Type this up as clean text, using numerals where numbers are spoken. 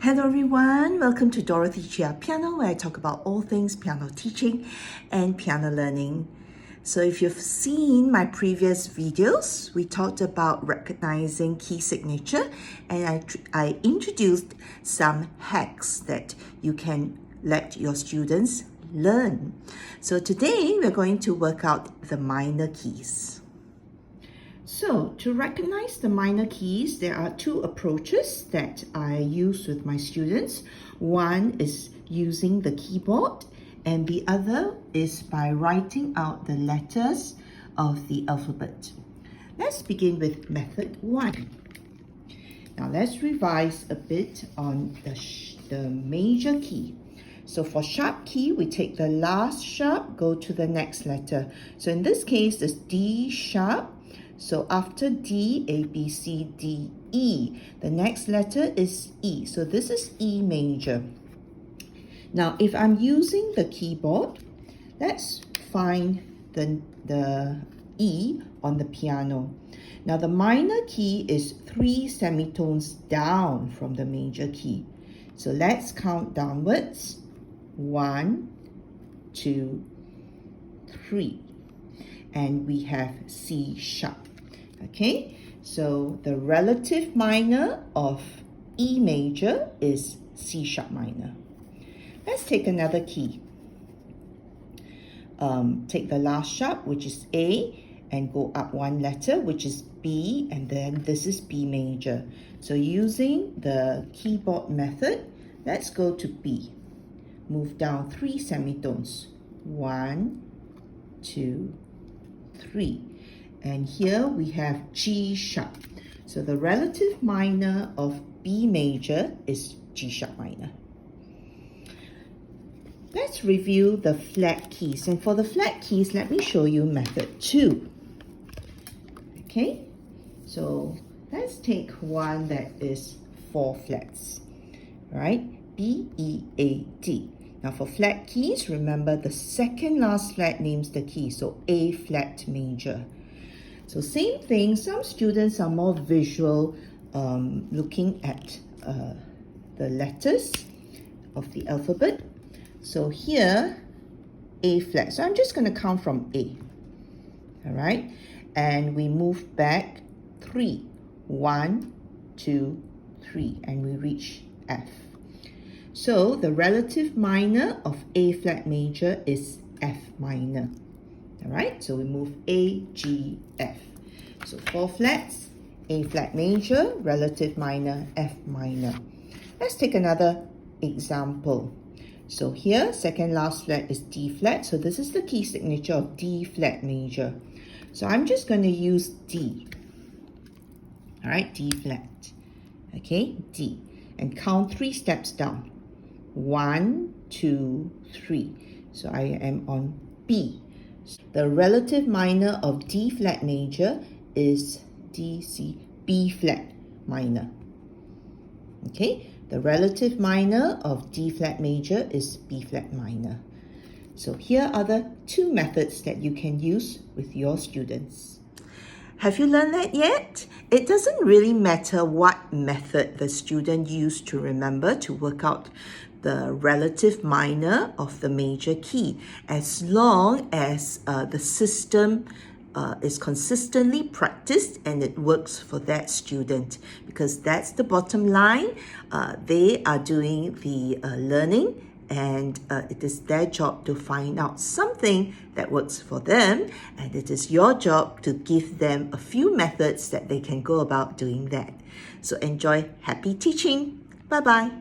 Hello everyone, welcome to Dorothy Chia Piano, where I talk about all things piano teaching and piano learning. So if you've seen my previous videos, we talked about recognizing key signature, and I introduced some hacks that you can let your students learn. So today we're going to work out the minor keys. So to recognize the minor keys, there are two approaches that I use with my students. One is using the keyboard, and the other is by writing out the letters of the alphabet. Let's begin with method 1. Now let's revise a bit on the major key. So for sharp key, we take the last sharp, go to the next letter. So in this case, it's D sharp. So after D, A, B, C, D, E. The next letter is E. So this is E major. Now, if I'm using the keyboard, let's find the E on the piano. Now, the minor key is 3 semitones down from the major key. So let's count downwards. 1, 2, 3. And we have C sharp. Okay, so the relative minor of E major is C sharp minor. Let's take another key. Take the last sharp, which is A, and go up one letter, which is B, and then this is B major. So using the keyboard method, let's go to B. Move down 3 semitones. 1, 2, 3. And here we have G sharp. So the relative minor of B major is G sharp minor. Let's review the flat keys. And for the flat keys, let me show you method 2. Okay, so let's take one that is 4 flats. All right, B, E, A, D. Now for flat keys, remember the second last flat names the key, so A flat major. So same thing, some students are more visual, looking at the letters of the alphabet. So here, A flat. So I'm just going to count from A. All right, and we move back 3. 1, 2, 3, and we reach F. So the relative minor of A flat major is F minor. All right, so we move A, G, F. So 4 flats, A flat major, relative minor, F minor. Let's take another example. So here, second last flat is D flat. So this is the key signature of D flat major. So I'm just going to use D. All right, D flat. Okay, D. And count 3 steps down. 1, 2, 3. So I am on B. The relative minor of D flat major is D, C, B flat minor. Okay, the relative minor of D flat major is B flat minor. So here are the 2 methods that you can use with your students. Have you learned that yet? It doesn't really matter what method the student used to remember to work out the relative minor of the major key, as long as the system is consistently practiced and it works for that student, because that's the bottom line. They are doing the learning, and it is their job to find out something that works for them, and it is your job to give them a few methods that they can go about doing that. So enjoy. Happy teaching. Bye-bye.